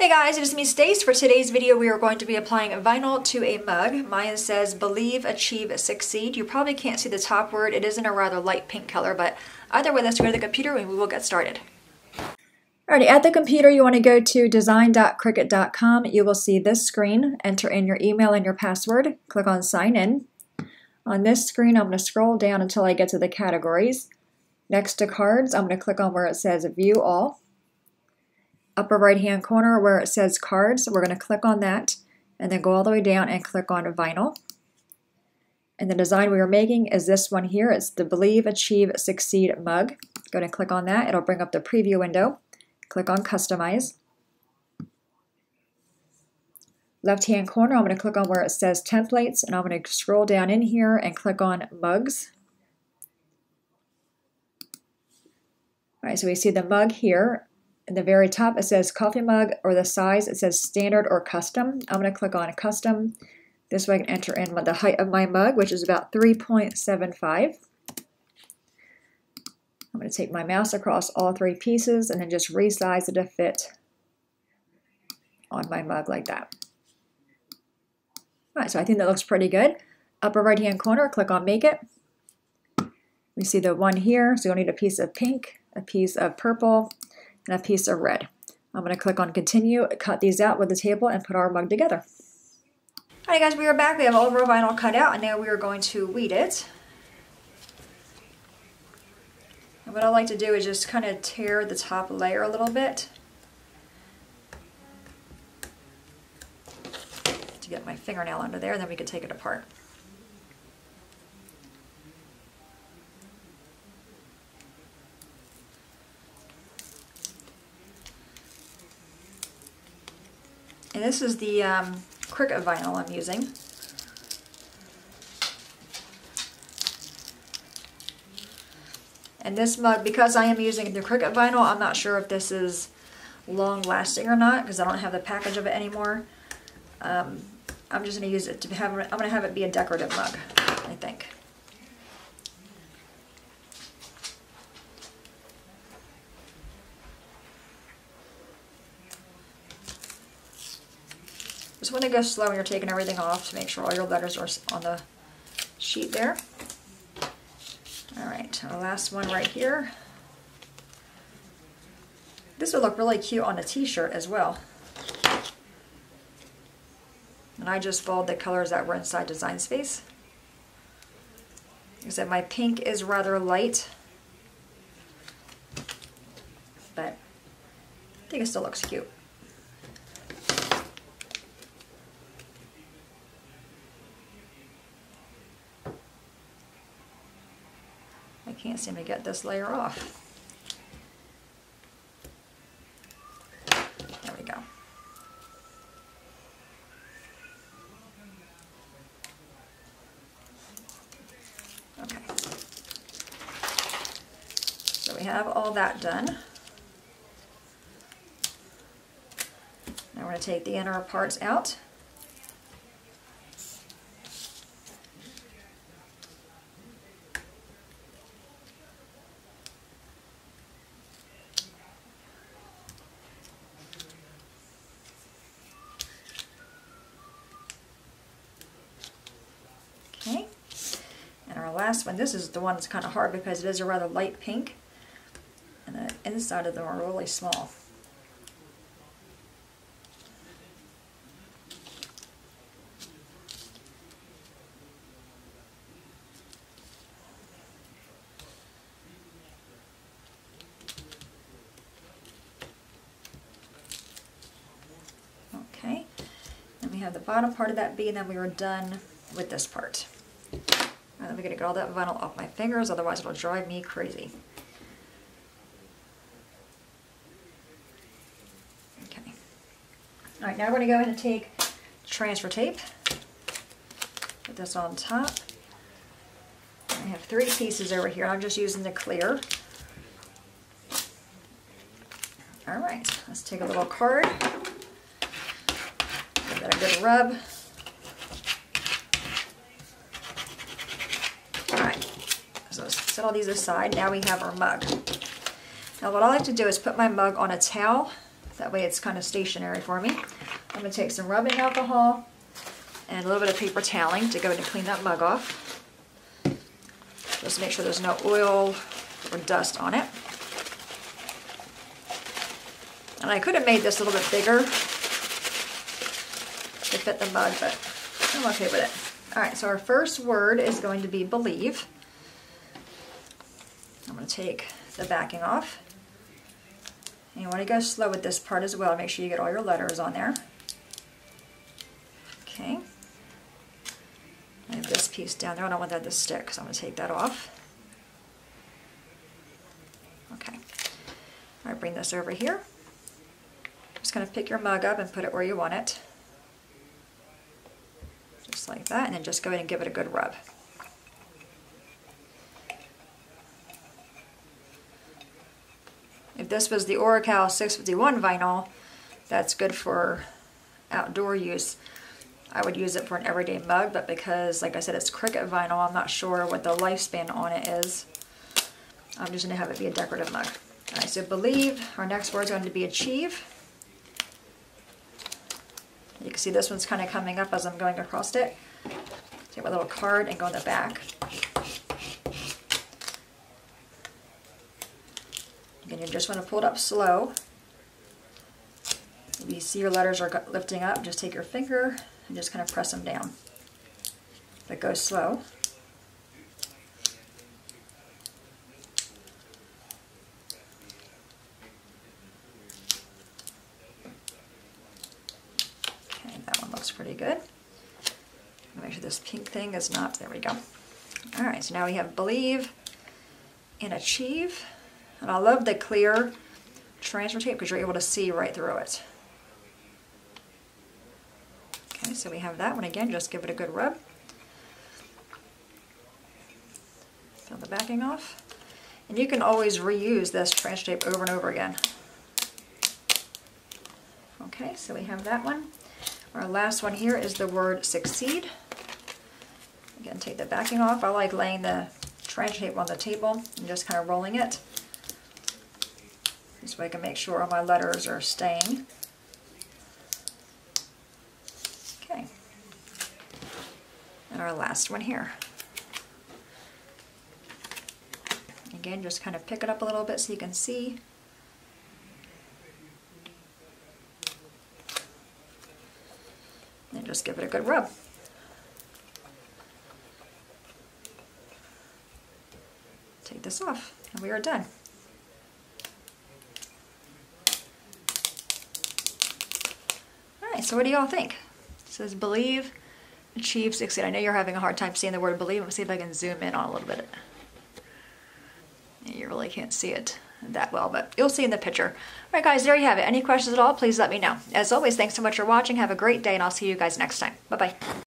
Hey guys, it is me, Stace. For today's video, we are going to be applying vinyl to a mug. Mine says, Believe, Achieve, Succeed. You probably can't see the top word. It is in a rather light pink color, but either way, let's go to the computer and we will get started. Alrighty, at the computer, you want to go to design.cricut.com. You will see this screen. Enter in your email and your password. Click on Sign In. On this screen, I'm going to scroll down until I get to the categories. Next to Cards, I'm going to click on where it says View All. Upper right hand corner where it says Cards, we're going to click on that and then go all the way down and click on Vinyl. And the design we are making is this one here. It's the Believe, Achieve, Succeed mug. Go ahead and click on that. It'll bring up the preview window. Click on Customize. Left hand corner, I'm going to click on where it says Templates, and I'm going to scroll down in here and click on Mugs. Alright, so we see the mug here. At the very top, it says coffee mug, or the size, it says standard or custom. I'm going to click on custom. This way I can enter in the height of my mug, which is about 3.75. I'm going to take my mouse across all three pieces and then just resize it to fit on my mug like that. All right, so I think that looks pretty good. Upper right hand corner, click on Make It. We see the one here, so you'll need a piece of pink, a piece of purple, and a piece of red. I'm going to click on Continue, cut these out with the table, and put our mug together. Alright guys, we are back. We have all of our vinyl cut out, and now we are going to weed it. And what I like to do is just kind of tear the top layer a little bit to get my fingernail under there, and then we can take it apart. And this is the Cricut vinyl I'm using. And this mug, because I am using the Cricut vinyl, I'm not sure if this is long lasting or not, because I don't have the package of it anymore. I'm just going to use it to have, I'm going to have it be a decorative mug, I think. Just want to go slow when you're taking everything off to make sure all your letters are on the sheet there. Alright, our last one right here. This would look really cute on a t-shirt as well. And I just followed the colors that were inside Design Space. Like I said, my pink is rather light, but I think it still looks cute. I can't seem to get this layer off. There we go. Okay. So we have all that done. Now we're going to take the inner parts out. Okay, and our last one, this is the one that's kind of hard because it is a rather light pink, and the inside of them are really small. Okay, and we have the bottom part of that B, and then we were done with this part. And then we're going to get all that vinyl off my fingers, otherwise it'll drive me crazy. Okay. Alright, now we're going to go ahead and take transfer tape. Put this on top. I have three pieces over here. I'm just using the clear. Alright, let's take a little card. Give that a good rub. So set all these aside. Now we have our mug. Now what I like to do is put my mug on a towel That way it's kind of stationary for me. I'm going to take some rubbing alcohol and a little bit of paper toweling to go in and clean that mug off. Just to make sure there's no oil or dust on it. And I could have made this a little bit bigger to fit the mug, but I'm okay with it. Alright, so our first word is going to be believe. I'm going to take the backing off. And you want to go slow with this part as well. Make sure you get all your letters on there. Okay. I have this piece down there. I don't want that to stick, so I'm going to take that off. Okay. All right, bring this over here. Just going to pick your mug up and put it where you want it. Just like that, and then just go ahead and give it a good rub. If this was the Oracal 651 vinyl, that's good for outdoor use. I would use it for an everyday mug, but because, like I said, it's Cricut vinyl, I'm not sure what the lifespan on it is. I'm just going to have it be a decorative mug. All right, so believe. Our next word is going to be achieve. You can see this one's kind of coming up as I'm going across it. Take my little card and go in the back. Again, you just want to pull it up slow. If you see your letters are lifting up, just take your finger and just kind of press them down. But go slow. Okay, that one looks pretty good. Make sure this pink thing is not, there we go. All right, so now we have believe and achieve. And I love the clear transfer tape because you're able to see right through it. Okay, so we have that one again. Just give it a good rub. Peel the backing off. And you can always reuse this transfer tape over and over again. Okay, so we have that one. Our last one here is the word succeed. Again, take the backing off. I like laying the transfer tape on the table and just kind of rolling it. This way I can make sure all my letters are staying. Okay. And our last one here. Again, just kind of pick it up a little bit so you can see. And just give it a good rub. Take this off, and we are done. So what do y'all think? It says believe, achieve, succeed. I know you're having a hard time seeing the word believe. Let me see if I can zoom in on a little bit. You really can't see it that well, but you'll see in the picture. All right, guys, there you have it. Any questions at all, please let me know. As always, thanks so much for watching. Have a great day, and I'll see you guys next time. Bye-bye.